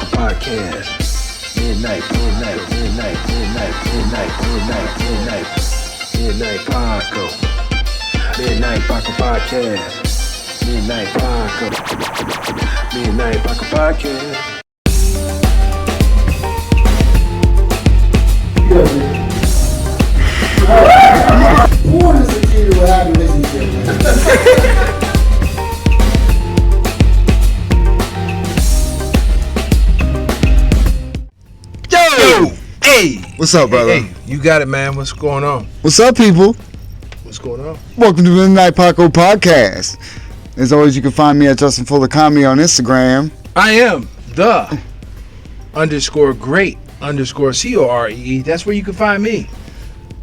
Paco Podcast. Midnight Paco. Midnight Paco Podcast. Midnight Paco Podcast. Porn is the key to a happy relationship. Yo! Hey! What's up, brother? Hey, you got it, man. What's going on? What's up, people? What's going on? Welcome to the Midnight Paco Podcast. As always, you can find me at Justin Fuller Comedy on Instagram. I am the _great_CORE. That's where you can find me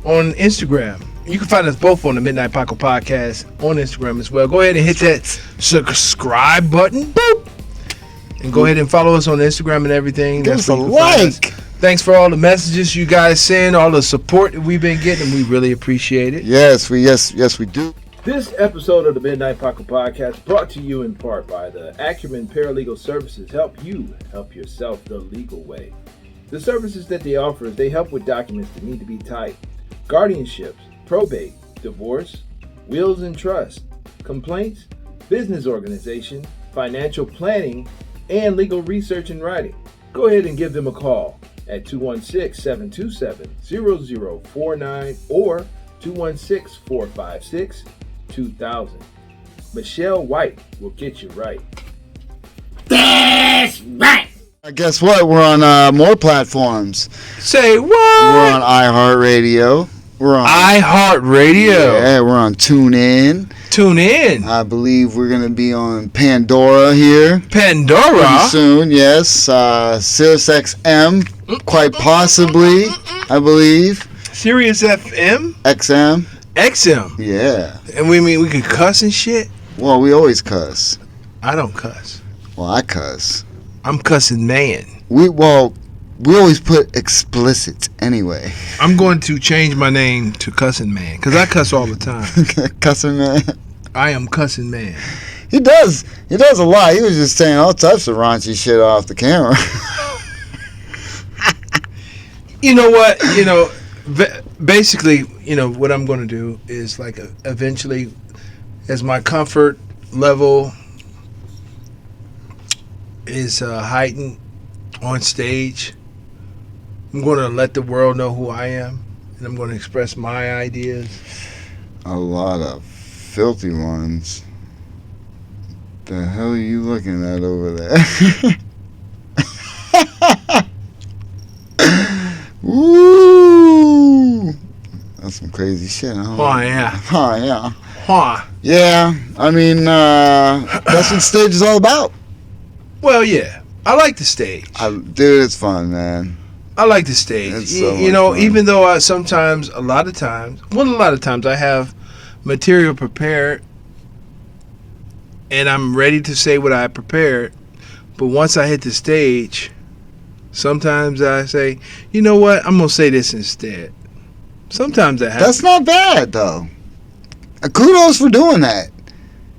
on Instagram. You can find us both on the Midnight Paco Podcast on Instagram as well. Go ahead and hit that subscribe button. Boop. And go ahead and follow us on Instagram and everything. Give us a where you can find us. like. Thanks for all the messages you guys send, all the support that we've been getting. We really appreciate it. Yes, we do. This episode of the Midnight Paco Podcast brought to you in part by the Acumen Paralegal Services. Help you help yourself the legal way. The services that they offer is they help with documents that need to be typed, guardianships, probate, divorce, wills and trust, complaints, business organization, financial planning, and legal research and writing. Go ahead and give them a call at 216-727-0049 or 216-456-2000. Michelle White will get you right. Guess what? We're on more platforms. Say what? We're on iHeartRadio. We're on iHeartRadio. Yeah, we're on TuneIn. Tune in. I believe we're going to be on Pandora here Pandora. pretty soon. Yes, Sirius XM, quite possibly, I believe. Sirius FM. XM. XM. Yeah. And we mean we can cuss and shit? Well, we always cuss. I don't cuss. Well, I cuss. I'm cussing man. We always put explicit anyway. I'm going to change my name to cussing man because I cuss all the time. Cussing man. I am cussing man. He does a lot. He was just saying all types of raunchy shit off the camera. You know what? Basically, what I'm going to do is like eventually, as my comfort level is heightened on stage, I'm going to let the world know who I am, and I'm going to express my ideas. A lot of filthy ones. The hell are you looking at over there? Woo! That's some crazy shit, huh? Oh, yeah. Oh, yeah. Huh. Yeah, I mean, that's what stage is all about. Well, yeah. I like the stage. Dude, it's fun, man. I like the stage. It's so much fun. Even though a lot of times I have material prepared and I'm ready to say what I prepared, but once I hit the stage, sometimes I say, you know what, I'm going to say this instead. Sometimes that happens. That's not bad, though. Kudos for doing that.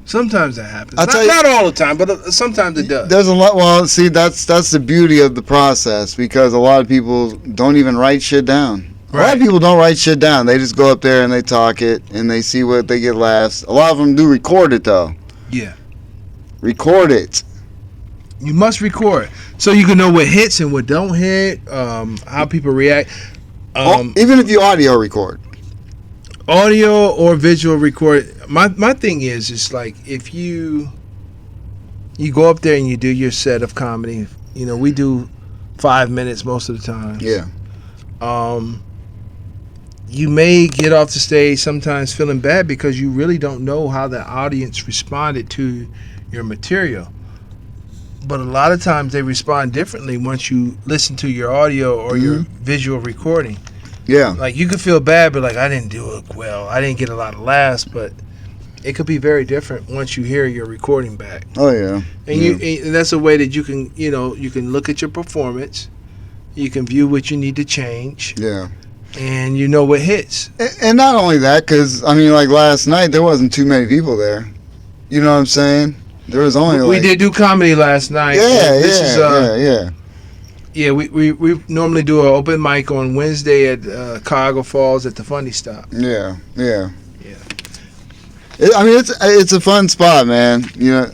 Sometimes that happens. Not all the time, but sometimes it does. There's a lot. Well, see, that's the beauty of the process, because a lot of people don't even write shit down. Right. A lot of people don't write shit down. They just go up there and they talk it and they see what they get laughs. A lot of them do record it, though. Yeah. Record it. You must record so you can know what hits and what don't hit, how people react. Even if you audio record. Audio or visual record. My thing is like if you go up there and you do your set of comedy, we do 5 minutes most of the time. Yeah. You may get off the stage sometimes feeling bad because you really don't know how the audience responded to your material. But a lot of times they respond differently once you listen to your audio or your visual recording. Yeah. Like you could feel bad, but like I didn't do it well. I didn't get a lot of laughs, but it could be very different once you hear your recording back. Oh yeah. And that's a way that you can, you can look at your performance, you can view what you need to change. Yeah. And you know what hits. And not only that, because I mean, like last night there wasn't too many people there. You know what I'm saying? There was only we did do comedy last night. Yeah. Yeah, we normally do an open mic on Wednesday at Cuyahoga Falls at the Funny Stop. Yeah. Yeah. I mean, it's a fun spot, man. You know,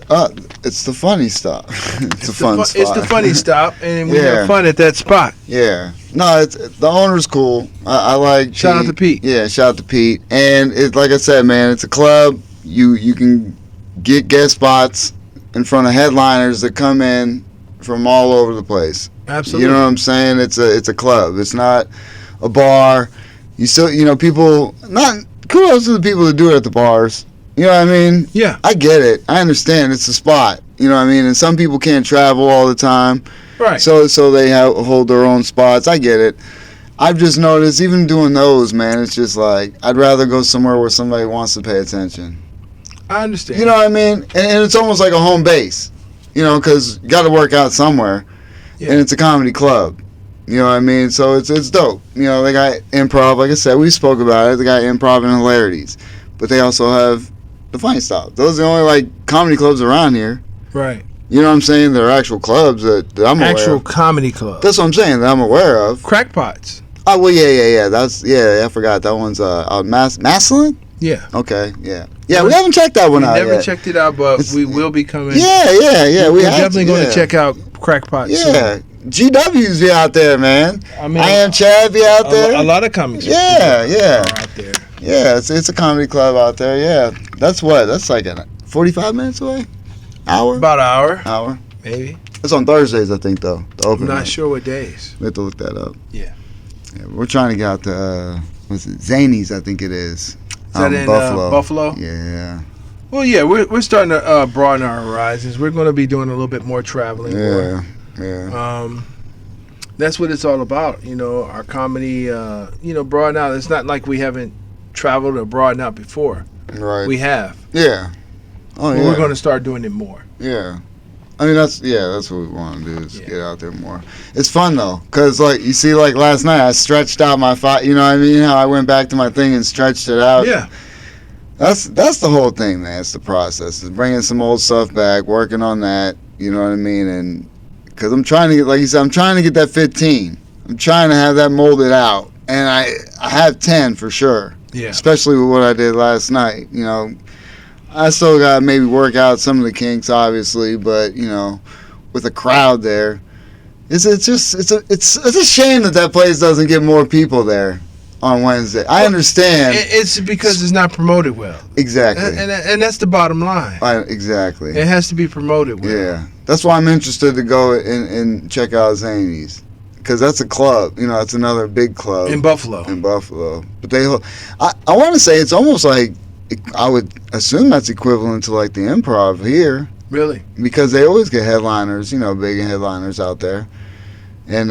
it's the Funny Stop. It's a fun spot. It's the Funny Stop, and we Yeah. have fun at that spot. Yeah. No, the owner's cool. I like. Shout out to Pete. Yeah, shout out to Pete. And it's like I said, man, it's a club. You can get guest spots in front of headliners that come in from all over the place. Absolutely. You know what I'm saying? It's a club. It's not a bar. You still, people. Not kudos to the people that do it at the bars. You know what I mean? Yeah. I get it. I understand. It's a spot. You know what I mean? And some people can't travel all the time. Right. So they hold their own spots. I get it. I've just noticed, even doing those, man, it's just like, I'd rather go somewhere where somebody wants to pay attention. I understand. You know what I mean? And it's almost like a home base, because you got to work out somewhere. Yeah. And it's a comedy club. You know what I mean? So it's dope. They got improv, like I said, we spoke about it. They got improv and hilarities. But they also have the Funny Stop. Those are the only, comedy clubs around here. Right. You know what I'm saying? They're actual clubs that I'm aware of. Actual comedy club. That's what I'm saying, that I'm aware of. Crackpots. Oh, well, yeah. I forgot. That one's Maslin? Yeah. Okay, yeah. Yeah, we haven't checked that one out Never yet. checked it out, but we will be coming. Yeah. We're definitely going to check out Crackpots. Yeah. GW's be out there, man. I mean, I Am Chad be out there. A lot of comics. Yeah. Are out there. Yeah, it's a comedy club out there, yeah. That's like 45 minutes away? Hour? About an hour. Hour. Maybe. It's on Thursdays, I think, though. The I'm open not mic. sure what days. We have to look that up. Yeah. We're trying to get out to, Zanies, I think it is. Is that in Buffalo? Yeah. Well, yeah, we're starting to broaden our horizons. We're going to be doing a little bit more traveling. Yeah. That's what it's all about. Our comedy, broaden out. It's not like we haven't traveled or broadened out before. Right. We have. Yeah. Oh, But yeah. we're going to start doing it more. Yeah. I mean, that's what we want to do is get out there more. It's fun, though, because, you see, last night, I stretched out my you know what I mean? How I went back to my thing and stretched it out. Yeah. That's the whole thing, man. It's the process. It's bringing some old stuff back, working on that, you know what I mean? And because I'm trying to get, like you said, I'm trying to get that 15. I'm trying to have that molded out. And I have 10 for sure. Yeah. Especially with what I did last night, I still got to maybe work out some of the kinks, obviously, but with a crowd there, it's a shame that place doesn't get more people there on Wednesday. I understand. It's because it's not promoted well. Exactly. And that's the bottom line. Exactly. It has to be promoted well. Yeah, that's why I'm interested to go and check out Zanies, because that's a club. It's another big club In Buffalo. But I want to say it's almost like, I would assume that's equivalent to the Improv here, Really? because they always get headliners, big headliners out there, and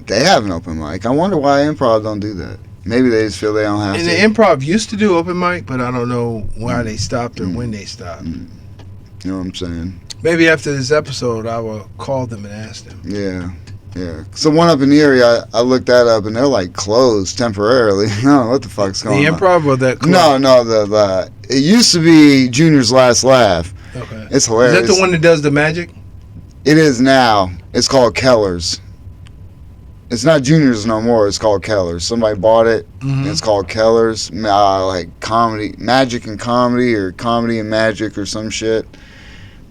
they have an open mic. I wonder why Improv don't do that. Maybe they just feel they don't have And to. the Improv used to do open mic, but I don't know why they stopped or when they stopped. You know what I'm saying? Maybe after this episode, I will call them and ask them. Yeah. So one up in the area, I looked that up, and they're closed temporarily. No, what the fuck's going The on? Improv or that club? No, the it used to be Junior's Last Laugh. Okay. It's hilarious. Is that the one that does the magic? It is now. It's called Keller's. It's not Junior's no more. It's called Keller's. Somebody bought it. Mhm. It's called Keller's. Comedy, magic and comedy, or comedy and magic, or some shit.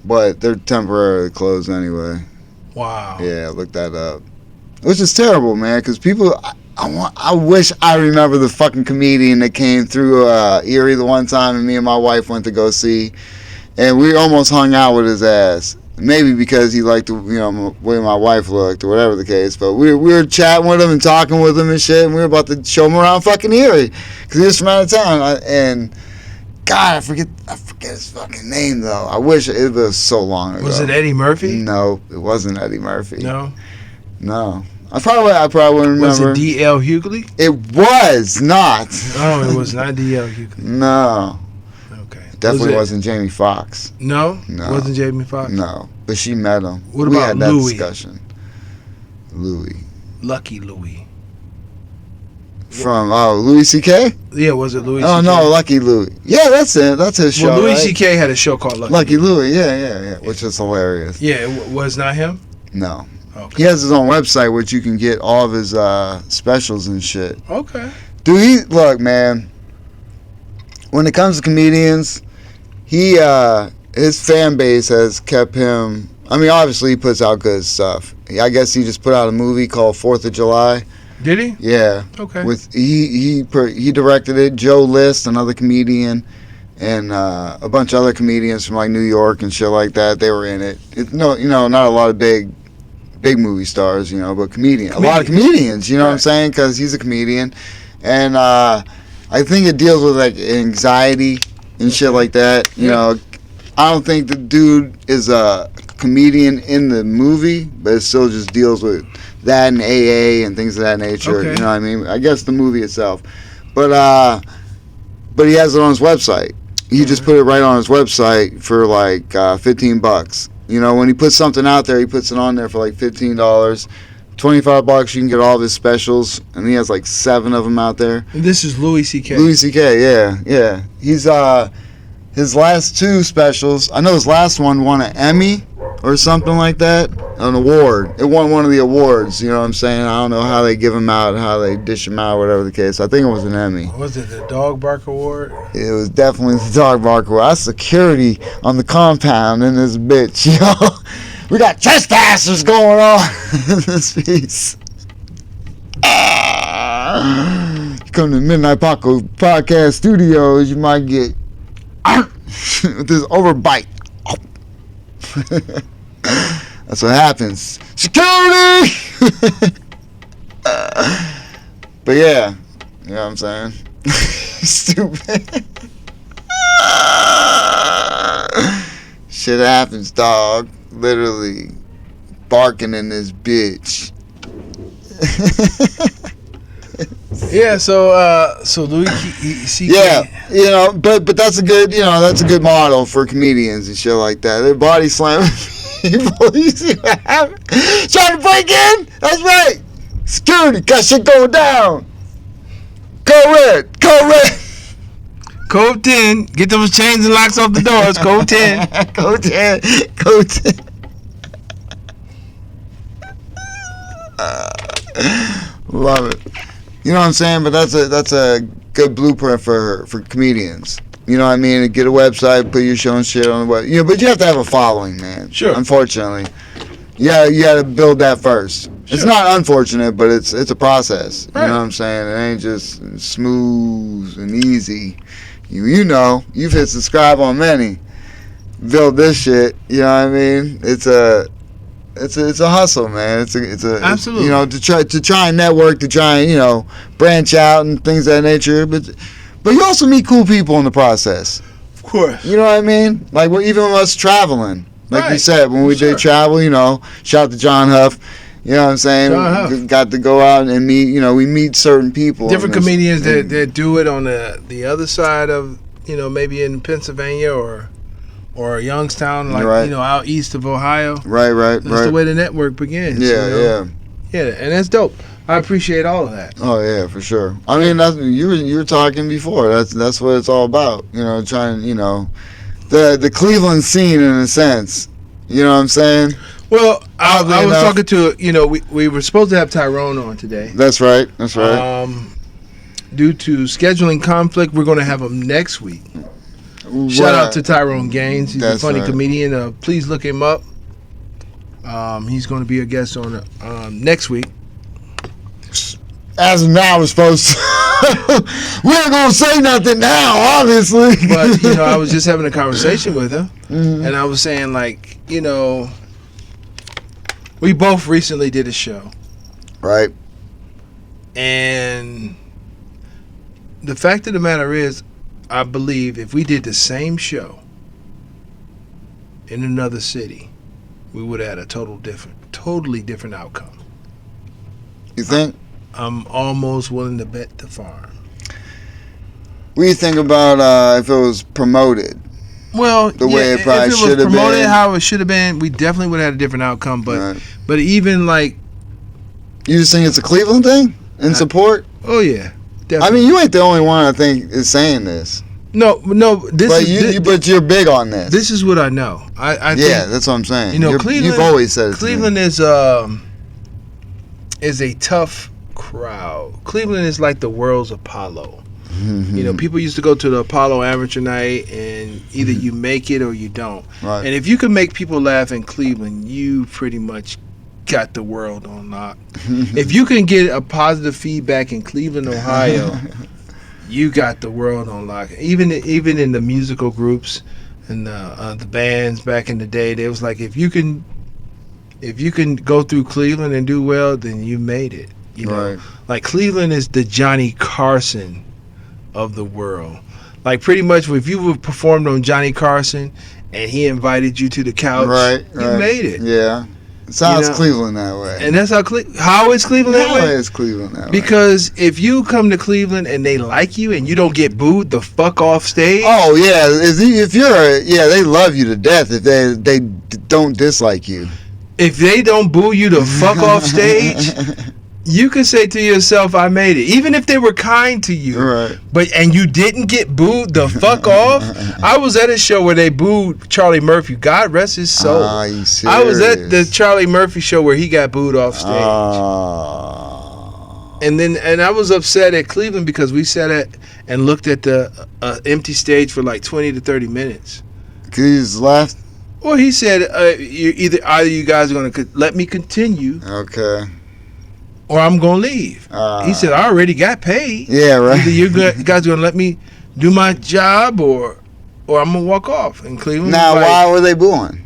But they're temporarily closed anyway. Wow. Yeah, look that up. Which is terrible, man, because people. I wish I remember the fucking comedian that came through Erie the one time, and me and my wife went to go see, and we almost hung out with his ass. Maybe because he liked the way my wife looked, or whatever the case. But we were chatting with him and talking with him and shit, and we were about to show him around fucking Erie, because he was from out of town. And God, I forget his fucking name though. I wish it was so long ago. Was it Eddie Murphy? No, it wasn't Eddie Murphy. No. I probably wouldn't remember. Was it D.L. Hughley? It was not. No, it was not D.L. Hughley. No. Okay. Definitely wasn't Jamie Foxx. No? No. Wasn't Jamie Foxx? No. But she met him. What we about had that Louis? discussion. Louis. Lucky Louis. From Louis C.K.? Yeah, was it Louis Oh, C.K.? no, Lucky Louis. Yeah, that's it. That's his show. Well, Louis right? C.K. had a show called Lucky. Lucky Louis, yeah. Which is hilarious. Yeah, it was not him? No. Okay. He has his own website, which you can get all of his specials and shit. Okay. Dude, look, man. When it comes to comedians, his fan base has kept him. I mean, obviously he puts out good stuff. I guess he just put out a movie called 4th of July. Did he? Yeah. Okay. With he directed it. Joe List, another comedian, and a bunch of other comedians from like New York and shit like that. They were in it. Not a lot of big movie stars, but comedians. A lot of comedians. You know what I'm saying? Because he's a comedian, and I think it deals with like anxiety and shit like that. I don't think the dude is a comedian in the movie, but it still just deals with that and AA and things of that nature. Okay. You know what I mean? I guess the movie itself, but he has it on his website. He just put it right on his website for like $15. When he puts something out there, he puts it on there for like $15. $25, you can get all of his specials, and he has like 7 of them out there. And this is Louis C.K. Louis C.K. Yeah. He's his last 2 specials. I know his last one won an Emmy or something like that, an award. It won one of the awards. You know what I'm saying? I don't know how they give them out, how they dish them out, whatever the case. I think it was an Emmy. Was it the Dog Bark Award? It was definitely the Dog Bark Award. That's security on the compound in this bitch, We got trespassers going on in this piece. You come to Midnight Paco Podcast Studios, you might get with this overbite. That's what happens. Security! But yeah, you know what I'm saying? Stupid. Shit happens, dog. Literally barking in this bitch. Yeah, so Louis C.K. Yeah, but that's a good model for comedians and shit like that. They're body slamming people. You see what happened? Trying to break in? That's right. Security, got shit going down. Code red. Code 10. Get those chains and locks off the doors. Code 10. Code 10. Love it. You know what I'm saying? But that's a good blueprint for comedians. You know what I mean? Get a website, put your show and shit on the web. But you have to have a following, man. Sure. Unfortunately, you got to build that first. Sure. It's not unfortunate, but it's a process. Right. You know what I'm saying? It ain't just smooth and easy. You've hit subscribe on many. Build this shit. You know what I mean? It's a hustle, man. It's a absolutely. To try and network, to try and branch out and things of that nature. But you also meet cool people in the process. Of course. You know what I mean? Like even with us traveling, like you said, when we did travel, shout out to John Huff. You know what I'm saying? John Huff. Got to go out and meet. We meet certain people. Different comedians that do it on the other side of maybe in Pennsylvania or Youngstown, like out east of Ohio. Right. That's the way the network begins. Yeah, and that's dope. I appreciate all of that. Oh yeah, for sure. I mean, you were talking before. That's what it's all about. Trying the Cleveland scene in a sense. You know what I'm saying? Well, I was talking to we were supposed to have Tyrone on today. That's right. Due to scheduling conflict, we're going to have him next week. Shout out to Tyrone Gaines. He's a funny comedian. Please look him up. He's going to be a guest on next week. As of now, we're supposed to. We ain't going to say nothing now, obviously. But, I was just having a conversation with him. Mm-hmm. And I was saying, like, we both recently did a show. Right. And the fact of the matter is, I believe if we did the same show in another city, we would have had a totally different outcome. You think? I'm almost willing to bet the farm. What do you think about if it was promoted? Well, the way it probably should have been. If it was promoted how it should have been, we definitely would have had a different outcome. But even like, you just think it's a Cleveland thing in support? Oh yeah, definitely. I mean, you ain't the only one I think is saying this. No. But you're big on this. This is what I know. I think, that's what I'm saying. You know, Cleveland. You've always said it. Cleveland is a tough crowd. Cleveland is like the world's Apollo. You know, people used to go to the Apollo Amateur Night, and either you make it or you don't. Right. And if you can make people laugh in Cleveland, you pretty much got the world on lock. If you can get a positive feedback in Cleveland, Ohio, you got the world on lock. Even in the musical groups and the bands back in the day, they was like, if you can go through Cleveland and do well, then you made it. You know, Right. like Cleveland is the Johnny Carson of the world. Like pretty much, if you would performed on Johnny Carson and he invited you to the couch, you made it. Yeah. Sounds You know? Cleveland that way. And that's how is Cleveland that How way? is Cleveland that way? Because if you come to Cleveland and they like you and you don't get booed the fuck off stage, Oh yeah, if they love you to death if they don't dislike you. if they don't boo you the fuck off stage, you can say to yourself, I made it. Even if they were kind to you. Right. And you didn't get booed the fuck off. I was at a show where they booed Charlie Murphy. God rest his soul. Ah, you serious? I was at the Charlie Murphy show where he got booed off stage. And I was upset at Cleveland because we sat and looked at the empty stage for like 20 to 30 minutes. Cause he just left. Well, he said, either you guys are going to let me continue Okay. or I'm going to leave. He said, I already got paid. Yeah, right. Either you guys are going to let me do my job or I'm going to walk off. And Cleveland Now, was like, why were they booing?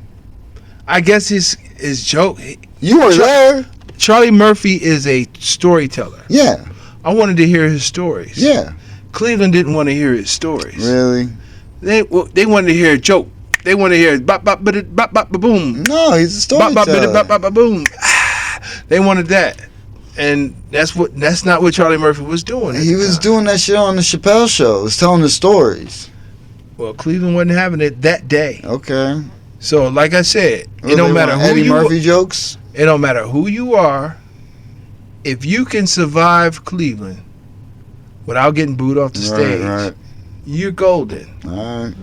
I guess his joke. You were there. Charlie Murphy is a storyteller. Yeah. I wanted to hear his stories. Yeah. Cleveland didn't want to hear his stories. Really? They wanted to hear a joke. They wanted to hear bop bop ba bop bop ba boom. No, he's a Bop bop ba storyteller. bop ba boom. They wanted that. And that's not what Charlie Murphy was doing. He was doing that shit on the Chappelle show. He was telling the stories. Well, Cleveland wasn't having it that day. Okay. So, like I said, Well, it don't they matter want who Eddie you Murphy jokes. It don't matter who you are. If you can survive Cleveland without getting booed off the stage, Right. you're golden. All right.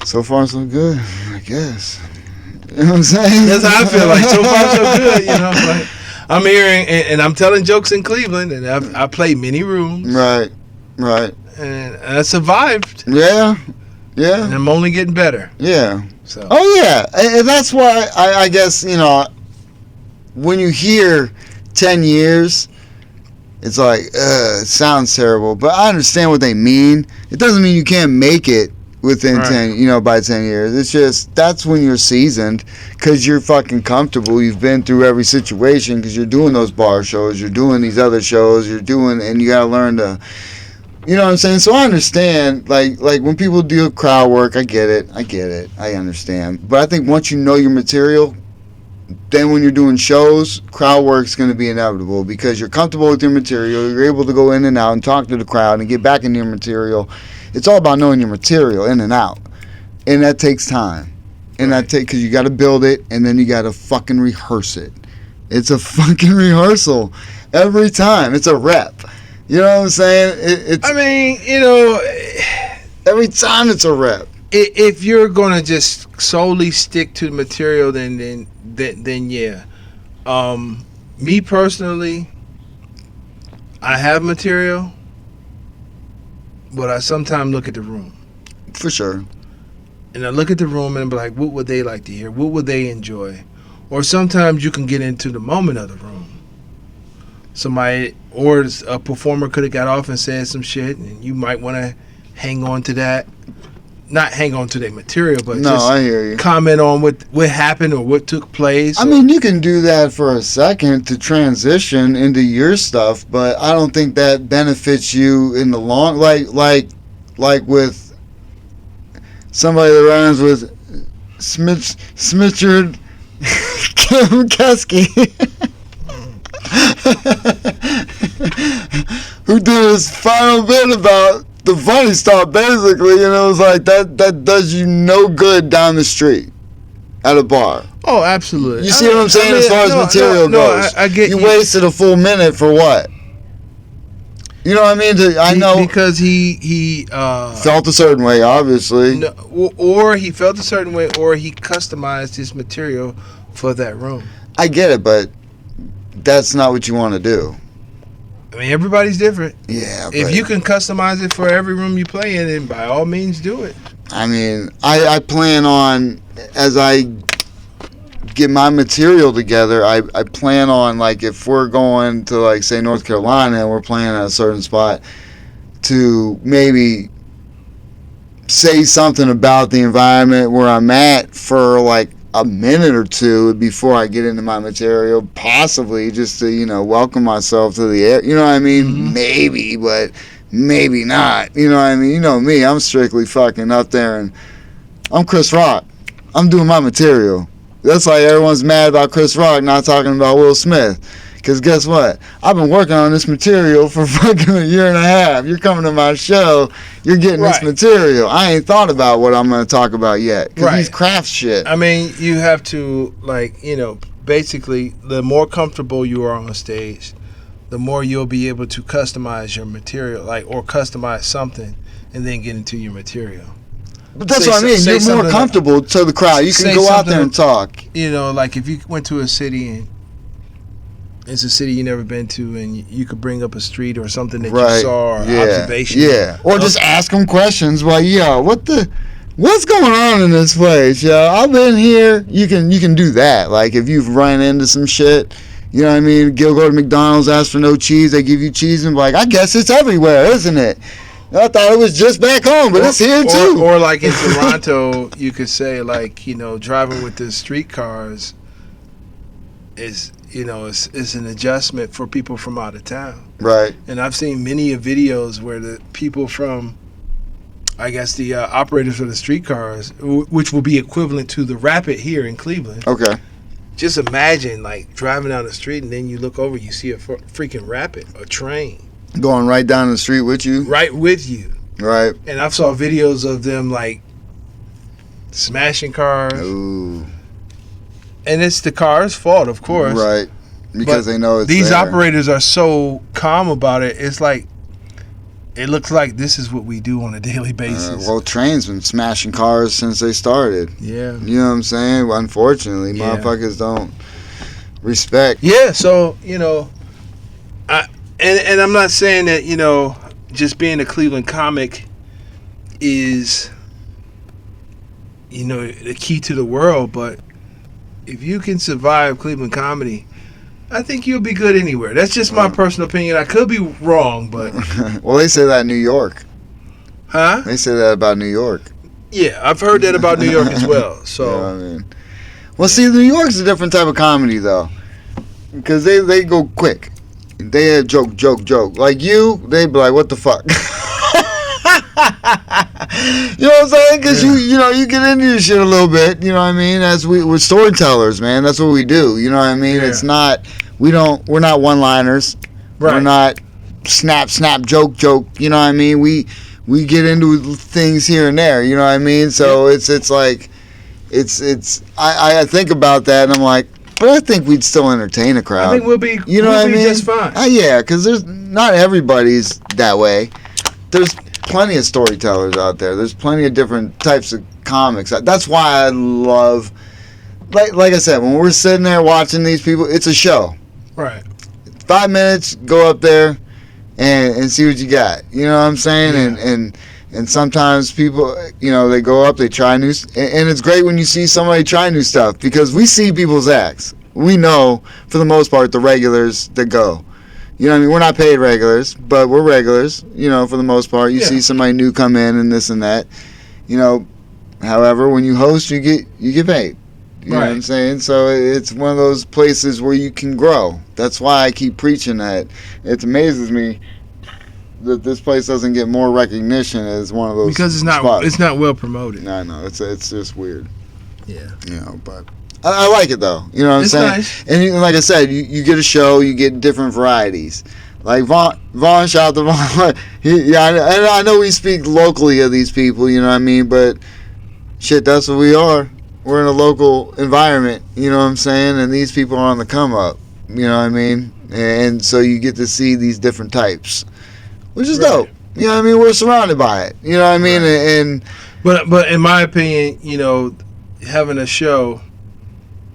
So far, so good, I guess. You know what I'm saying? That's how I feel. Like so far, so good. You know, like I'm here and I'm telling jokes in Cleveland, and I play many rooms, Right. and I survived, Yeah. and I'm only getting better. Yeah. So Oh yeah, and that's why I guess when you hear 10 years, it's like it sounds terrible, but I understand what they mean. It doesn't mean you can't make it within Right. 10, by 10 years. It's just that's when you're seasoned because you're fucking comfortable. You've been through every situation because you're doing those bar shows, you're doing these other shows, and you gotta learn to. You know what I'm saying? So I understand, like when people do crowd work, I get it, I understand. But I think once you know your material, then when you're doing shows, crowd work's going to be inevitable because you're comfortable with your material, you're able to go in and out and talk to the crowd and get back into your material. It's all about knowing your material in and out. And that takes time. And because you got to build it and then you got to fucking rehearse it. It's a fucking rehearsal every time. It's a rep. You know what I'm saying? I mean, Every time it's a rep. if you're gonna just solely stick to the material, then yeah. Me personally, I have material, but I sometimes look at the room. For sure. And I look at the room and be like, what would they like to hear? What would they enjoy? Or sometimes you can get into the moment of the room. Somebody or a performer could have got off and said some shit, and you might want to hang on to that. Not hang on to their material, but just I hear you. comment on what happened or what took place. I mean, you can do that for a second to transition into your stuff, but I don't think that benefits you in the long. Like with somebody that runs with Smitchard Kim Kesky. Who did his final bit about the funny stuff, basically, it was like that does you no good down the street at a bar. Oh, absolutely. You see what I'm saying as far as material goes? I get you wasted a full minute for what? You know what I mean? I know because he felt a certain way, obviously. no, or he felt a certain way, or he customized his material for that room. I get it, but that's not what you want to do. I mean, everybody's different. Yeah. If but- you can customize it for every room you play in, then by all means do it. I mean, I plan on, as I get my material together, I plan on, like, if we're going to, like, say, North Carolina and we're playing at a certain spot, to maybe say something about the environment where I'm at for, like, a minute or two before I get into my material, possibly just to, you know, welcome myself to the air. You know what I mean? Mm-hmm. Maybe, but maybe not. You know what I mean? You know me, I'm strictly fucking up there, and I'm Chris Rock. I'm doing my material. That's why everyone's mad about Chris Rock not talking about Will Smith. Because guess what? I've been working on this material for fucking a year and a half. You're coming to my show, you're getting this Right. material. I ain't thought about what I'm going to talk about yet. Because Right. he's craft shit. I mean, you have to, like, you know, basically, the more comfortable you are on stage, the more you'll be able to customize your material, like, or customize something, and then get into your material. But that's say what I mean. so- say You're more something- comfortable to the crowd. You say can go out something- there and talk. You know, like if you went to a city and it's a city you never been to, and you could bring up a street or something that you saw or observation. Yeah. Or just ask them questions like, yo, what's going on in this place, yo? I've been here. You can do that. Like if you've run into some shit, you know what I mean? Go to McDonald's, ask for no cheese, they give you cheese, and be like, I guess it's everywhere, isn't it? I thought it was just back home, but it's here too. Or like in Toronto, you could say, like, you know, driving with the streetcars is, you know, is an adjustment for people from out of town. Right. And I've seen many videos where the people from, I guess, the operators of the streetcars, which will be equivalent to the Rapid here in Cleveland. Okay. Just imagine, like, driving down the street and then you look over, you see a freaking Rapid, a train, Going right down the street with you. right with you. Right. And I saw videos of them, like, smashing cars. Ooh. And it's the car's fault, of course. Right. Because But they know it's These there. operators are so calm about it. It's like, it looks like this is what we do on a daily basis. Well, trains been smashing cars since they started. Yeah. You know what I'm saying? Well, unfortunately, Yeah. motherfuckers don't respect. Yeah, so, you know, and I'm not saying that, you know, just being a Cleveland comic is, you know, the key to the world, but if you can survive Cleveland comedy, I think you'll be good anywhere. That's just my personal opinion. I could be wrong, but Well, they say that in New York. huh? They say that about New York. Yeah, I've heard that about New York as well. So You know what I mean? Well, see, New York's a different type of comedy, though. Because they go quick. They have joke. Like you, they be like, what the fuck? You know what I'm saying? Because you know, you get into your shit a little bit, you know what I mean? As we're storytellers, man. That's what we do, you know what I mean? Yeah. It's not, we're not one-liners. Right. We're not snap, joke, you know what I mean? We get into things here and there, you know what I mean? So it's like, I think about that and I'm like, but I think we'd still entertain a crowd. I think we'll be, You know we'll what I be mean? just fine. Yeah, because there's not everybody's that way. There's plenty of storytellers out there. There's plenty of different types of comics. That's why I love, like I said, when we're sitting there watching these people, it's a show. Right. 5 minutes, go up there and see what you got. You know what I'm saying? Yeah. And sometimes people, you know, they go up, they try new, and it's great when you see somebody try new stuff because we see people's acts. We know, for the most part, the regulars that go. You know what I mean? We're not paid regulars, but we're regulars, you know, for the most part. You see somebody new come in and this and that. You know, however, when you host, you get paid. You know what I'm saying? So it's one of those places where you can grow. That's why I keep preaching that. It amazes me that this place doesn't get more recognition as one of those Because spots. it's not well promoted. I know it's just weird. Yeah. You know, but I like it though. You know what I'm It's saying? nice. And like I said, you get a show, you get different varieties. Like Vaughn, shout out to Vaughn. I know we speak locally of these people. You know what I mean? But shit, that's what we are. We're in a local environment. You know what I'm saying? And these people are on the come up. You know what I mean? And so you get to see these different types which is Right. dope. You know what I mean? We're surrounded by it. You know what I mean? And But in my opinion, you know, having a show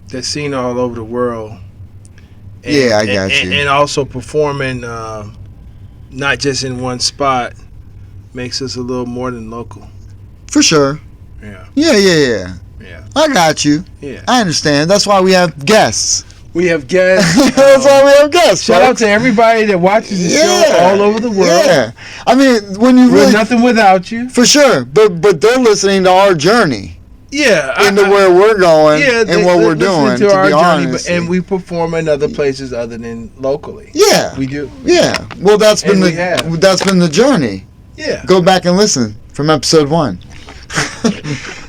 that's seen all over the world. And, Yeah, I got you. And also performing not just in one spot makes us a little more than local. for sure. Yeah. Yeah. Yeah. I got you. Yeah. I understand. That's why we have guests. We have guests. That's why we have guests. Shout out folks. to everybody that watches the show all over the world. Yeah. I mean, when you We're really, nothing without you. for sure, but they're listening to our journey Yeah. into where we're going and what we're listen doing. to To our be journey, honest, and we perform in other places other than locally. yeah, We do. yeah. Well, that's been And we have. that's been the journey. Yeah. Go back and listen from episode 1.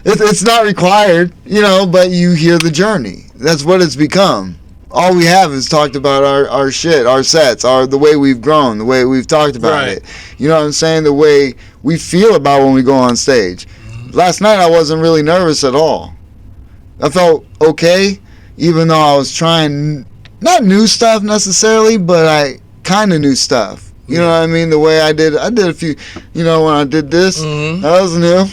It's not required, you know, but you hear the journey. That's what it's become. All we have is talked about our shit, our sets, the way we've grown, the way we've talked about Right. it. You know what I'm saying? The way we feel about when we go on stage. Last night I wasn't really nervous at all. I felt okay, even though I was trying, not new stuff necessarily, but I kind of knew stuff. You know what I mean? The way I did a few, you know, when I did this, Mhm. that was new.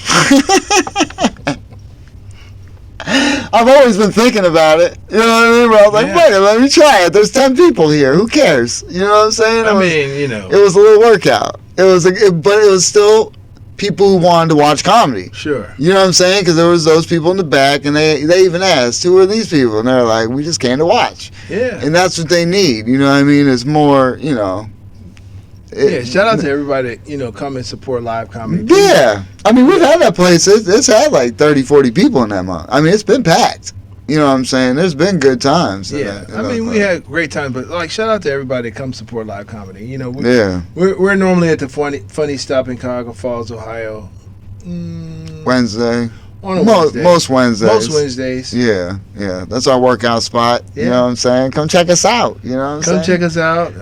I've always been thinking about it. You know what I mean? But I was like, Yeah. wait, let me try it. There's 10 people here. Who cares? You know what I'm saying? I mean, you know. It was a little workout. It was, but it was still people who wanted to watch comedy. Sure. You know what I'm saying? Because there was those people in the back, and they even asked, who are these people? And they're like, we just came to watch. Yeah. And that's what they need. You know what I mean? It's more, you know. Yeah, shout out to everybody that, you know, come and support live comedy. Yeah. I mean, we've had that place. It's had like 30, 40 people in that month. I mean, it's been packed. You know what I'm saying? There's been good times. Yeah, I mean, we had great times, but like, shout out to everybody that comes support live comedy. You know, Yeah. we're normally at the funny stop in Cuyahoga Falls, Ohio. Wednesday. On a Wednesday. Most Wednesdays. Most Wednesdays. Yeah. That's our workout spot. You Yeah. know what I'm saying? Come check us out. You know what I'm saying? Come check us out.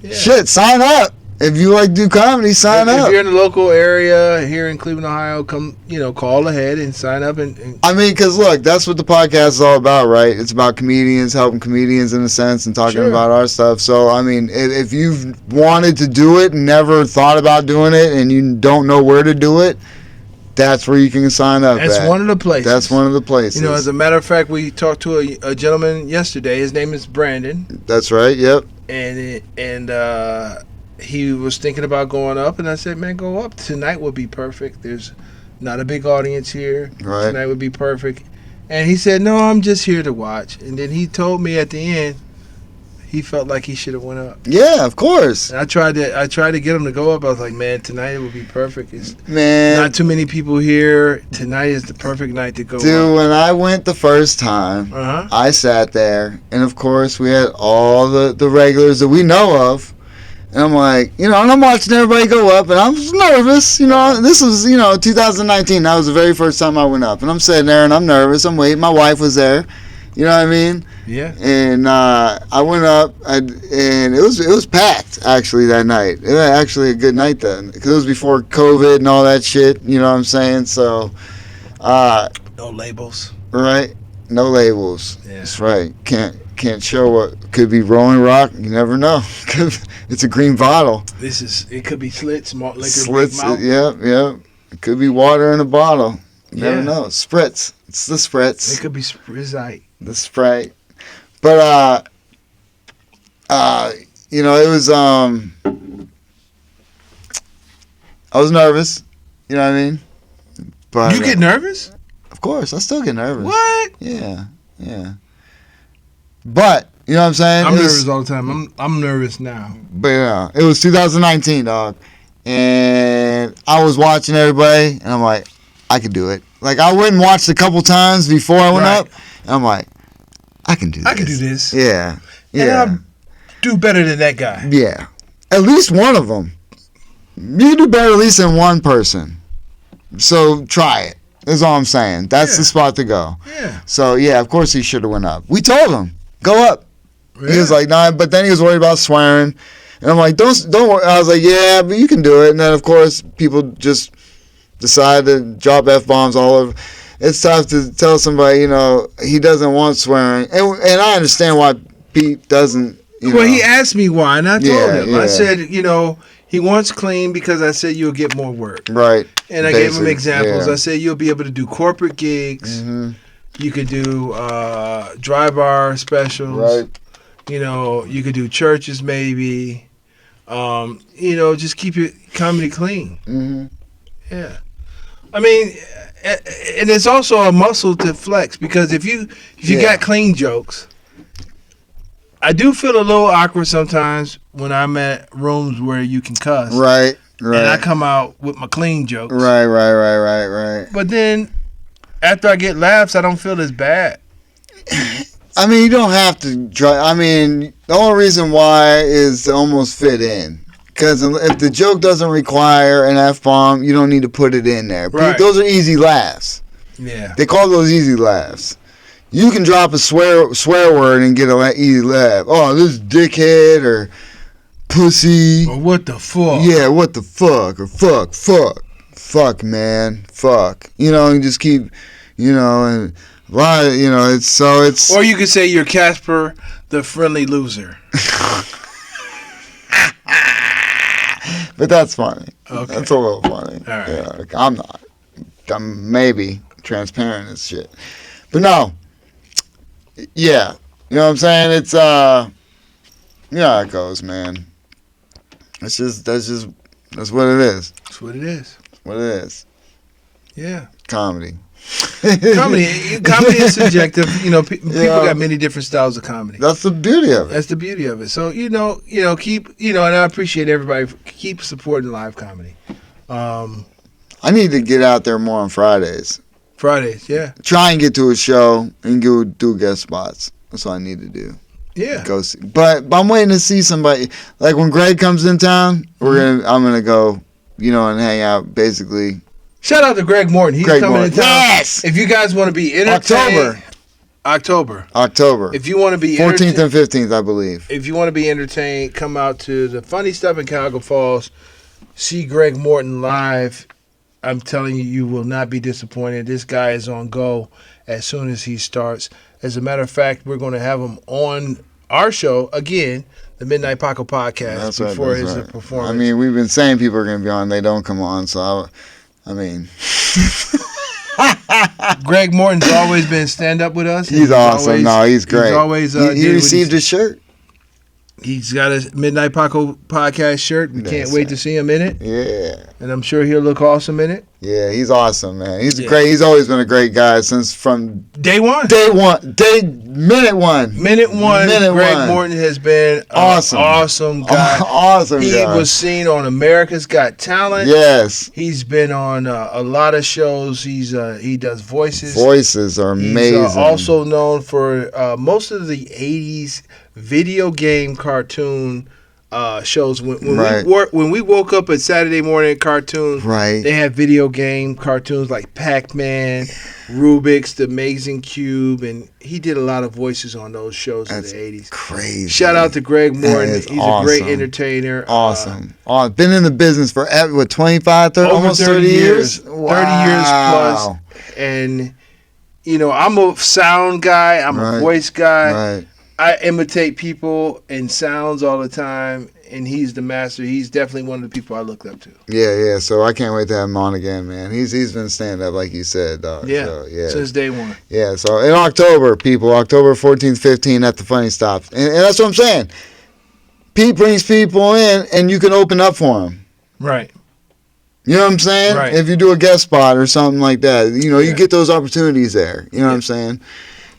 Yeah. Shit, sign up. If you like to do comedy, sign If up. you're in the local area here in Cleveland, Ohio, come, you know, call ahead and sign up. And I mean, because look, that's what the podcast is all about, right? It's about comedians, helping comedians in a sense, and talking Sure. about our stuff. So, I mean, if you've wanted to do it and never thought about doing it and you don't know where to do it, that's where you can sign up. that's at. one of the places. That's one of the places. You know, as a matter of fact, we talked to a gentleman yesterday. His name is Brandon. That's right, yep. And he was thinking about going up, and I said, man, go up. Tonight would be perfect. There's not a big audience here. Right. Tonight would be perfect. And he said, no, I'm just here to watch. And then he told me at the end he felt like he should have went up. Yeah, of course. And I tried to get him to go up. I was like, man, tonight it would be perfect. It's Man, not too many people here. Tonight is the perfect night to go dude, up. when I went the first time, Uh-huh. I sat there, and of course, we had all the regulars that we know of. And I'm like, you know, and I'm watching everybody go up, and I was nervous. You know, this was, 2019. That was the very first time I went up. And I'm sitting there, and I'm nervous. I'm waiting. My wife was there. You know what I mean? Yeah. And I went up, and it was packed, actually, that night. It was actually a good night then. Because it was before COVID and all that shit. You know what I'm saying? So, No labels. right? No labels. Yeah. That's right. Can't show what could be Rolling Rock. You never know. It's a green bottle. It could be slits, malt liquor, Slits. Big Mouth. Yep. It could be water in a bottle. You never Yeah. know. Spritz. It's the spritz. It could be Sprizite. The Sprite. But it was I was nervous. You know what I mean? But You get nervous? of course, I still get nervous. What? Yeah. But you know what I'm saying? I'm It was- nervous all the time. I'm nervous now. But yeah, it was 2019, dog. And I was watching everybody, and I'm like, I could do it. Like, I went and watched a couple times before I went Right. up, and I'm like, I can do this. I can do this. Yeah. And Yeah. I'll do better than that guy. Yeah. At least one of them. You can do better at least than one person. So try it. That's all I'm saying. That's the Yeah. spot to go. Yeah. So, yeah, of course he should have went up. We told him, go up. He was Yeah. like, nah, but then he was worried about swearing. And I'm like, don't worry. I was like, yeah, but you can do it. And then, of course, people just decide to drop F-bombs all over. It's tough to tell somebody, he doesn't want swearing. And I understand why Pete doesn't, Well, he asked me why, and I told Yeah, him. yeah. I said, He wants clean because I said you'll get more work. Right. And I gave him Basic, examples. yeah. I said you'll be able to do corporate gigs. You could do dry bar specials. Right. You know, you could do churches maybe. You know, just keep your comedy clean. Yeah. I mean, and it's also a muscle to flex because if you got clean jokes, I do feel a little awkward sometimes when I'm at rooms where you can cuss. Right. And I come out with my clean jokes. Right. But then after I get laughs, I don't feel as bad. I mean, you don't have to I mean, the only reason why is to almost fit in. Because if the joke doesn't require an F-bomb, you don't need to put it in there. Right. Those are easy laughs. Yeah. They call those easy laughs. You can drop a swear word and get an easy laugh. Oh, this dickhead or pussy. Or what the fuck? Yeah, what the fuck? Or fuck, man. Fuck. You know, and just keep, you know, and a lot of, you know, it's. Or you could say you're Casper, the friendly loser. But that's funny. Okay. That's a little funny. All right. Yeah, like, I'm not. I'm maybe transparent as shit. But no. Yeah. You know what I'm saying? It's, yeah, it goes, man. That's what it is. That's what it is. What it is. Yeah. Comedy. Comedy is subjective. You know, people got many different styles of comedy. That's the beauty of it. That's the beauty of it. So you know, keep and I appreciate everybody keep supporting live comedy. I need to get out there more on Fridays. Fridays, yeah, Try and get to a show and go do guest spots. That's what I need to do. yeah. Go see. But I'm waiting to see somebody. Like when Greg comes in town, I'm gonna go, and hang out basically. Shout out to Greg Morton. He's coming in town. Yes! If you guys want to be entertained, October. October. If you want to be 14th and 15th, I believe. If you want to be entertained, come out to the Funny Stuff in Cuyahoga Falls. See Greg Morton live. I'm telling you, you will not be disappointed. This guy is on go as soon as he starts. As a matter of fact, we're going to have him on our show again, the Midnight Paco podcast, before his performance. I mean, we've been saying people are going to be on. They don't come on, so I mean. Greg Morton's always been stand up with us. He's awesome. He's great. He's always he received his shirt. He's got a Midnight Paco podcast shirt. We can't wait to see him in it. Yeah. And I'm sure he'll look awesome in it. Yeah, he's awesome, man. He's great. He's always been a great guy since from day one. Minute one. Greg Morton has been awesome. Awesome guy. Awesome he guy. was seen on America's Got Talent. Yes. He's been on a lot of shows. He does voices. Voices are amazing. He's also known for most of the 80s video game cartoon shows. When we woke up at Saturday morning cartoons, they had video game cartoons like Pac-Man, Rubik's, The Amazing Cube, and he did a lot of voices on those shows in the 80s. Crazy. Shout out to Greg Morton. He's awesome. A great entertainer. Awesome. Been in the business for 25, 30, almost 30 years? Wow. 30 years plus. And, I'm a sound guy. I'm a voice guy. Right. I imitate people and sounds all the time, and he's the master. He's definitely one of the people I looked up to. Yeah. So I can't wait to have him on again, man. He's been stand up like you said, dog. Yeah. So, yeah. Since day one. Yeah. So in October, people, October 14th, 15th at the Funny Stop, and that's what I'm saying. Pete brings people in, and you can open up for them. Right. You know what I'm saying? Right. If you do a guest spot or something like that, you get those opportunities there. You know what I'm saying?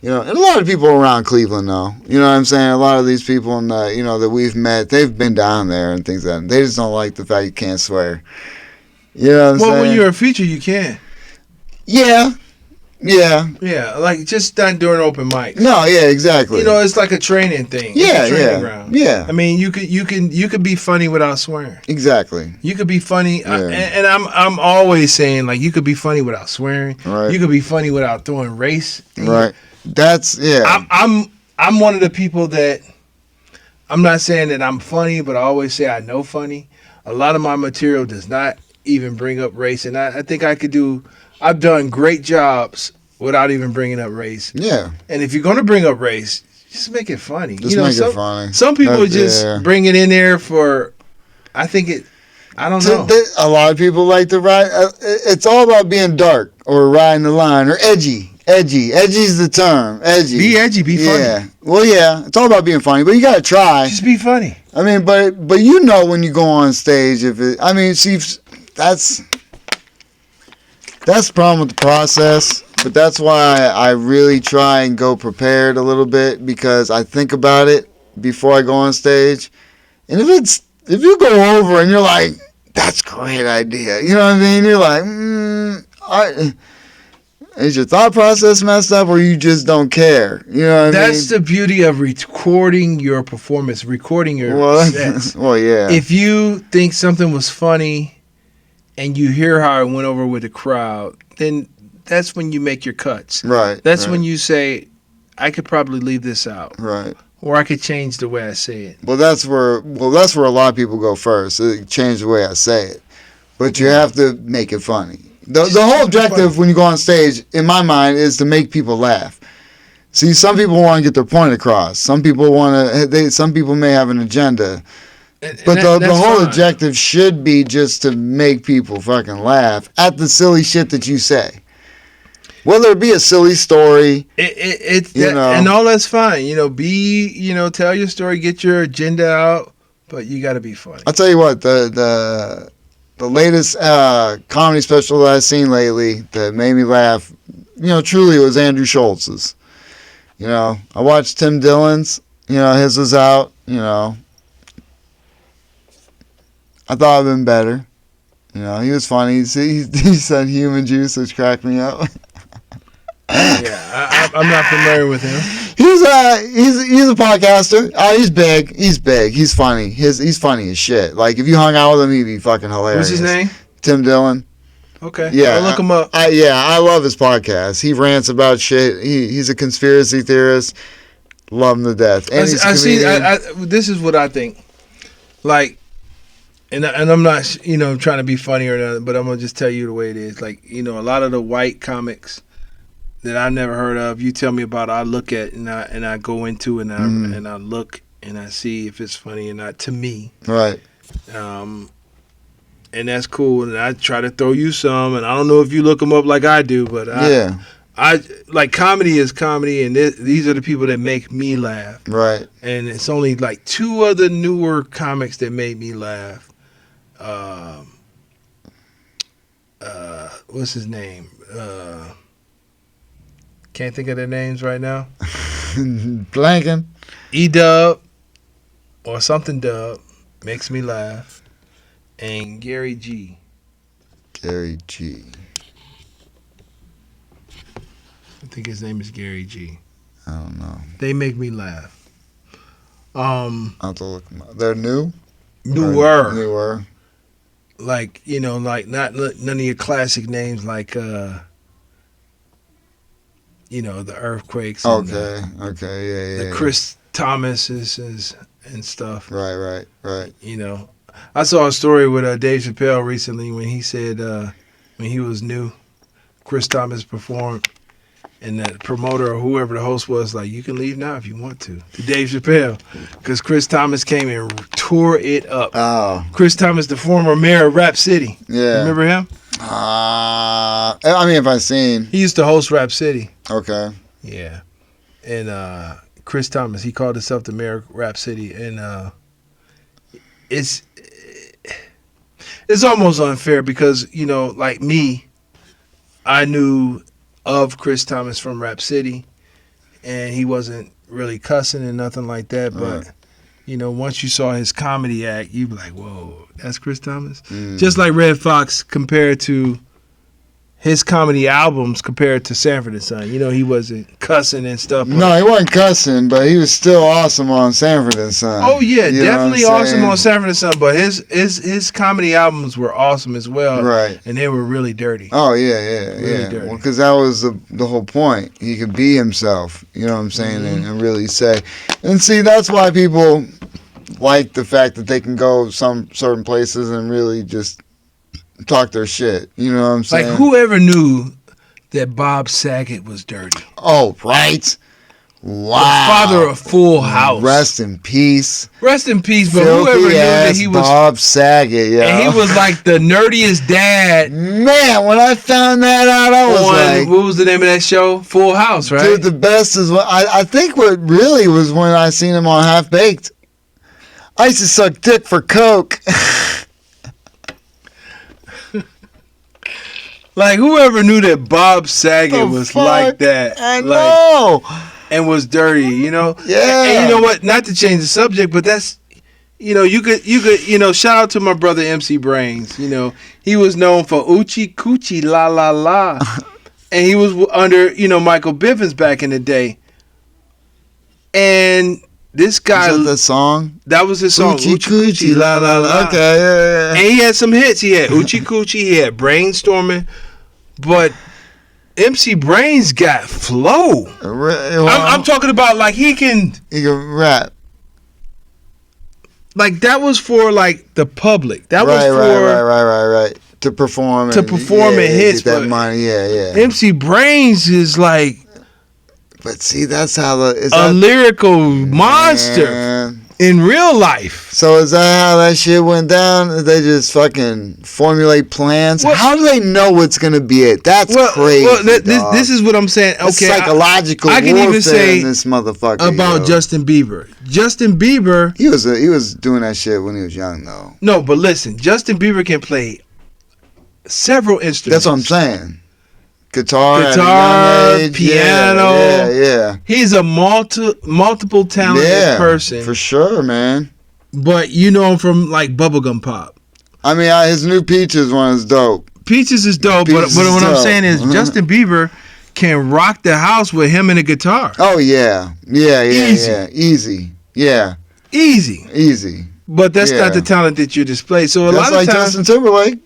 And a lot of people around Cleveland know. You know what I'm saying? A lot of these people, that we've met, they've been down there and things like that. They just don't like the fact you can't swear. You know what I'm saying? Well, when you're a feature, you can. Yeah. Yeah, like just not during open mics. No, yeah, exactly. It's like a training thing. Yeah, it's a training ground. Yeah. I mean, you could be funny without swearing. Exactly. You could be funny, and I'm always saying like you could be funny without swearing. Right. You could be funny without throwing race. Right. That's I'm one of the people that I'm not saying that I'm funny, but I always say I know funny. A lot of my material does not even bring up race, and I think I've done great jobs without even bringing up race. Yeah. And if you're going to bring up race, just make it funny. Just make it funny. Some people bring it in there for, I think I don't know. A lot of people like to ride. It's all about being dark or riding the line or edgy. Edgy's the term. Edgy. Be edgy. Be funny. Yeah. Well, yeah. It's all about being funny, but you gotta try. Just be funny. I mean, but you know when you go on stage, if it. I mean, see, that's the problem with the process. But that's why I really try and go prepared a little bit, because I think about it before I go on stage. And if you go over and you're like, that's a great idea, you know what I mean? You're like, is your thought process messed up, or you just don't care? You know what I mean? That's the beauty of recording your performance, recording your sets. Well, yeah. If you think something was funny and you hear how it went over with the crowd, then that's when you make your cuts. Right. That's when you say, I could probably leave this out. Right. Or I could change the way I say it. Well, that's where a lot of people go first. Change the way I say it. But you have to make it funny. The whole objective when you go on stage, in my mind, is to make people laugh. See, some people want to get their point across. Some people some people may have an agenda. But the whole objective should be just to make people fucking laugh at the silly shit that you say. Whether it be a silly story, and all that's fine. Tell your story, get your agenda out, but you got to be funny. I'll tell you what, the latest comedy special that I've seen lately that made me laugh, truly was Andrew Schultz's. I watched Tim Dillon's. His was out. I thought it'd been better. He was funny. He said human juice, which cracked me up. Yeah, I'm not familiar with him. He's a podcaster. He's big. He's funny. He's funny as shit. Like, if you hung out with him, he'd be fucking hilarious. What's his name? Tim Dillon. Okay. Yeah, I'll look him up. I love his podcast. He rants about shit. He's a conspiracy theorist. Love him to death. And this is what I think. Like, and I'm not trying to be funny or nothing, but I'm gonna just tell you the way it is. Like, a lot of the white comics that I've never heard of, you tell me about, I look at and I go into and I look and I see if it's funny or not to me. Right. And that's cool. And I try to throw you some, and I don't know if you look them up like I do, but I like comedy is comedy, and these are the people that make me laugh. Right. And it's only like two other newer comics that made me laugh. What's his name? Can't think of their names right now. Blanking. E-Dub or something Dub makes me laugh. And Gary G. Gary G. I think his name is Gary G. I don't know. They make me laugh. I'll have to look them up. They're new? Newer. Like, like not none of your classic names like the Earthquakes. Okay, yeah. The Chris Thomases and stuff. Right. I saw a story with Dave Chappelle recently when he said when he was new, Chris Thomas performed, and the promoter or whoever the host was like, you can leave now if you want to Dave Chappelle, because Chris Thomas came and tore it up. Oh. Chris Thomas, the former mayor of Rap City. Yeah. Remember him? I mean, if I've seen. He used to host Rap City. Okay. Yeah. And Chris Thomas, he called himself the mayor of Rap City. And it's almost unfair because, like me, I knew of Chris Thomas from Rap City, and he wasn't really cussing and nothing like that. But, once you saw his comedy act, you'd be like, whoa, that's Chris Thomas? Just like Red Fox compared to his comedy albums compared to Sanford and Son. He wasn't cussing and stuff. No, he wasn't cussing, but he was still awesome on Sanford and Son. Oh yeah, definitely awesome on Sanford and Son. But his comedy albums were awesome as well. Right. And they were really dirty. Oh yeah. Dirty. Well, because that was the whole point. He could be himself. You know what I'm saying, and really say. And see, that's why people like the fact that they can go some certain places and really just talk their shit. You know what I'm saying? Like, whoever knew that Bob Saget was dirty? Oh, right. Wow. The father of Full House. Rest in peace. Rest in peace, but Filthy whoever knew that ass he was Bob Saget, yo. and he was like the nerdiest dad Man, when I found that out, I was on like, what was the name of that show? Full House, right? dude, the best is what I think what really was when I seen him on Half Baked. I used to suck dick for coke. Like whoever knew that Bob Saget was fuck? like that. I like, know. and was dirty, you know? Yeah. And you know what? Not to change the subject, but that's, you know, you could, shout out to my brother MC Brains. You know, he was known for Oochie Coochie La La La. And he was under, Michael Bivins back in the day. And this guy. Is that the song? That was his song. Oochie Coochie La La La. Okay, yeah. And he had some hits. He had Oochie Coochie. He had Brainstorming. But MC Brains got flow. I'm talking about like he can rap. Like that was for like the public. That was for right. To perform and hits. Get that money, yeah. MC Brains is like, but see, that's how a lyrical monster in real life. So is that how that shit went down? They just fucking formulate plans. Well, how do they know what's gonna be it? That's crazy. Well, this is what I'm saying. Okay, psychological I can even say in this motherfucker about Justin Bieber. Justin Bieber, he was doing that shit when he was young though. No, but listen, Justin Bieber can play several instruments. That's what I'm saying. Guitar, age, piano. Yeah. He's a multiple talented person. For sure, man. But you know him from like Bubblegum Pop. I mean, his new Peaches one is dope. Peaches is dope, but what I'm saying is Justin Bieber can rock the house with him and a guitar. Oh, yeah. Easy. Yeah. Easy. But that's not the talent that you display. So a lot of times, Justin Timberlake.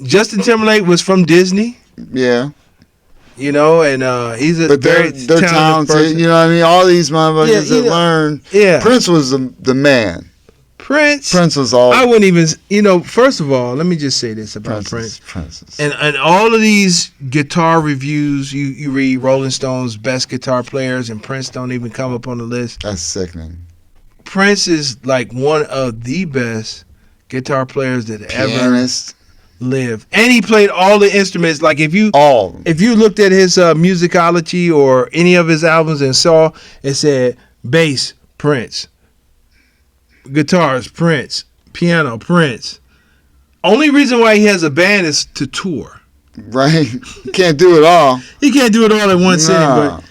Justin Timberlake was from Disney. Yeah. You know, and he's a very talented person. You know what I mean? All these motherfuckers that learn. Yeah. Prince was the man. Prince was all. I wouldn't even, first of all, let me just say this about Prince. And all of these guitar reviews, you read Rolling Stone's best guitar players, and Prince don't even come up on the list. That's sickening. Prince is like one of the best guitar players that ever lived, and he played all the instruments. Like if you looked at his musicology or any of his albums and saw it said bass Prince, guitars Prince, piano Prince. Only reason why he has a band is to tour. Right, can't do it all. He can't do it all in one sitting. But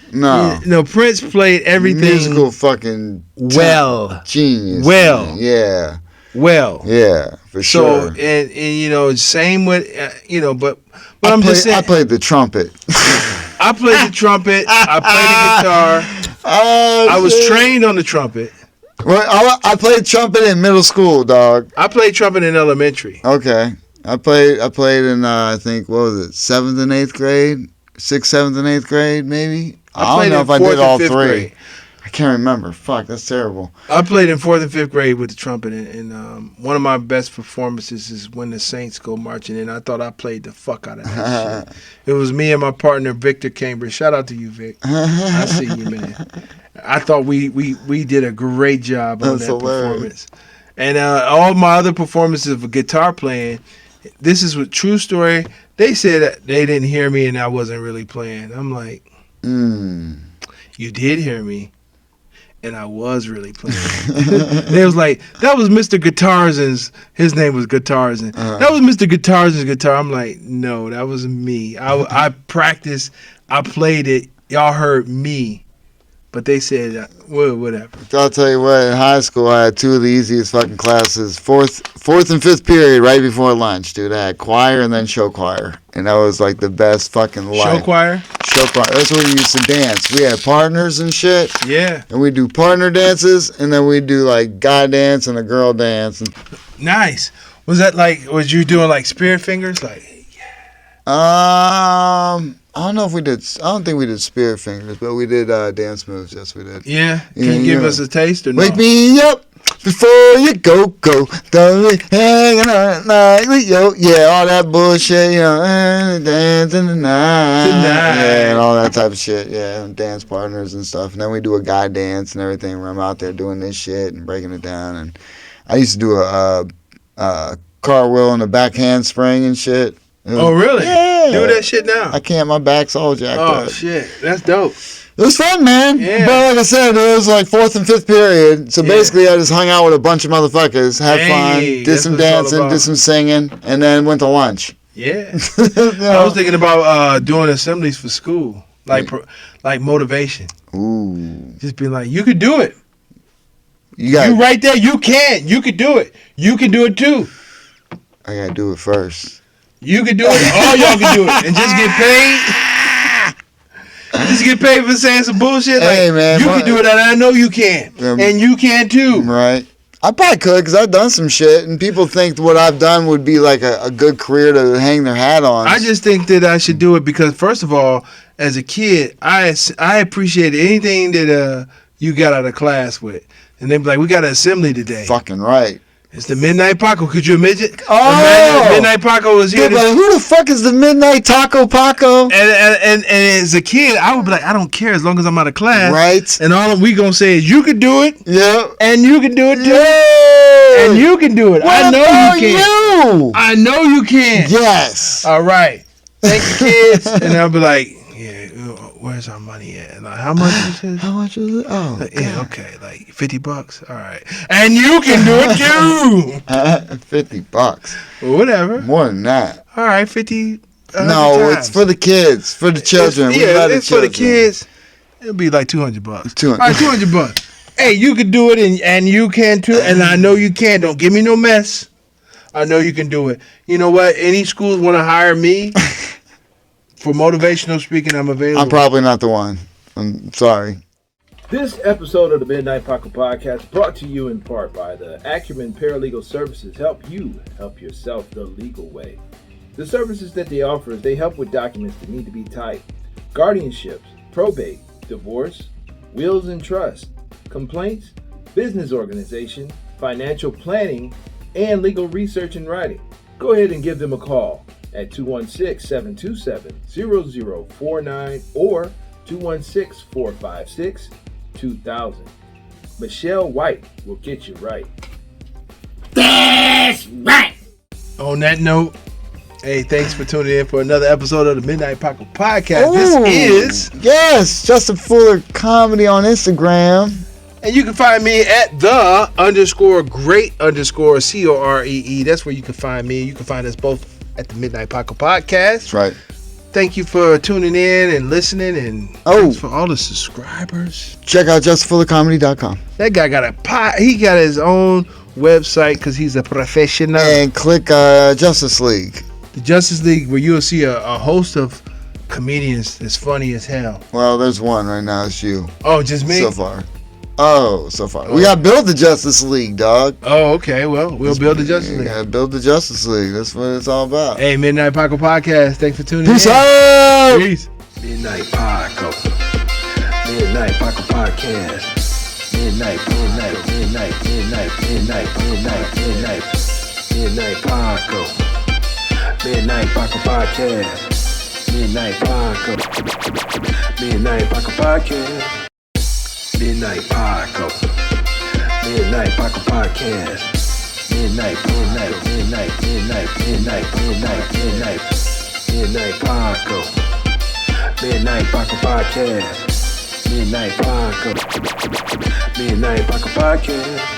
no, Prince played everything. Musical fucking genius. Well, man. Yeah. Well, yeah, for sure. So and same with but I'm just saying. I played the trumpet. I played the trumpet. I played the guitar. I was trained on the trumpet. Well, I played trumpet in middle school, dog. I played trumpet in elementary. Okay, I played in I think what was it, 7th and 8th grade, 6th, 7th and 8th grade, maybe. I don't know if I did all 3. Grade. I can't remember. Fuck, that's terrible. I played in 4th and 5th grade with the trumpet, and one of my best performances is when the Saints go marching in. I thought I played the fuck out of that shit. It was me and my partner, Victor Cambridge. Shout out to you, Vic. I see you, man. I thought we did a great job on that performance. And all my other performances of guitar playing, this is a true story. They said that they didn't hear me and I wasn't really playing. I'm like, you did hear me. And I was really playing. They was like, that was Mr. Guitarson's. His name was Guitarson. That was Mr. Guitarson's guitar. I'm like, no, that was me. I practiced. I played it. Y'all heard me. But they said, well, whatever. I'll tell you what, in high school, I had 2 of the easiest fucking classes. Fourth and fifth period, right before lunch, dude. I had choir and then show choir. And that was like the best fucking life. Show choir? Show choir. That's where we used to dance. We had partners and shit. Yeah. And we do partner dances, and then we do like guy dance and a girl dance. Nice. Was that like, was you doing like spirit fingers? Like, I don't know if we did. I don't think we did spirit fingers, but we did dance moves. Yes, we did. Yeah. Can you give us a taste or no? Wake me up before you go. Don't be hanging on night with yo. Yeah, all that bullshit, you know, dancing tonight. Yeah, and all that type of shit. Yeah, and dance partners and stuff. And then we do a guy dance and everything where I'm out there doing this shit and breaking it down. And I used to do a cartwheel and a back handspring and shit. Oh, really? Yeah. Do that shit now. I can't. My back's all jacked up. Oh, shit. That's dope. It was fun, man. Yeah. But like I said, it was like 4th and 5th period. So basically, I just hung out with a bunch of motherfuckers, had fun, did some dancing, did some singing, and then went to lunch. Yeah. I was thinking about doing assemblies for school, like motivation. Ooh. Just being like, you could do it. You right there. You can. You could do it. You can do it too. I gotta do it first. You can do it. All y'all can do it, and just get paid. Just get paid for saying some bullshit. Hey, man, you can do it, and I know you can, and you can too. Right. I probably could, because I've done some shit, and people think what I've done would be like a good career to hang their hat on. I just think that I should do it because, first of all, as a kid, I appreciated anything that you got out of class with. And they be like, we got an assembly today. Fucking right. It's the Midnight Paco. Could you imagine? Oh! Midnight Paco was here. Like, who the fuck is the Midnight Taco Paco? And as a kid, I would be like, I don't care as long as I'm out of class. Right. And all we gonna say is, you can do it. Yeah. And you can do it too. Yay! And you can do it. What I know about you can. You? I know you can. Yes. All right. Thank you, kids. And I'll be like, yeah, where's our money at? Like, how much is it? How much is it? Oh, like, yeah, okay, like $50. All right, and you can do it too. $50. Well, whatever. More than that. All right, 50. No, times. it's for the kids, for the children. It's for the kids. It'll be like $200. $200. All right, $200. Hey, you can do it, and you can too, and I know you can. Don't give me no mess. I know you can do it. You know what? Any schools want to hire me for motivational speaking, I'm available. I'm probably not the one. I'm sorry. This episode of the Midnight Paco Podcast brought to you in part by the Acumen Paralegal Services. Help you help yourself the legal way. The services that they offer is they help with documents that need to be typed, guardianships, probate, divorce, wills and trust, complaints, business organization, financial planning, and legal research and writing. Go ahead and give them a call at 216-727-0049 or 216-456-2000. Michelle White will get you right. That's right. On that note, hey, thanks for tuning in for another episode of the Midnight Paco Podcast. Ooh, This is... Yes, Justin Fuller Comedy on Instagram. And you can find me at _great_COREE. That's where you can find me. You can find us both at the Midnight Paco Podcast. That's right. Thank you for tuning in and listening, and thanks for all the subscribers. Check out JustinFullerComedy.com. That guy got he got his own website because he's a professional. And click Justice League. The Justice League, where you'll see a host of comedians that's funny as hell. Well, there's one right now. It's you. Oh, just me? So far. We got to build the Justice League, dog. Oh, okay. Well, we'll build the Justice League. We got to build the Justice League. That's what it's all about. Hey, Midnight Paco Podcast. Thanks for tuning Peace in. out. Peace. Midnight Paco. Midnight Paco Podcast. Midnight Paco. Midnight Paco Podcast. Midnight Paco. Midnight Paco Podcast. Midnight Paco. Midnight Paco Podcast. Midnight Paco. Midnight Paco. Midnight Paco Podcast. Midnight Paco. Midnight Paco Podcast.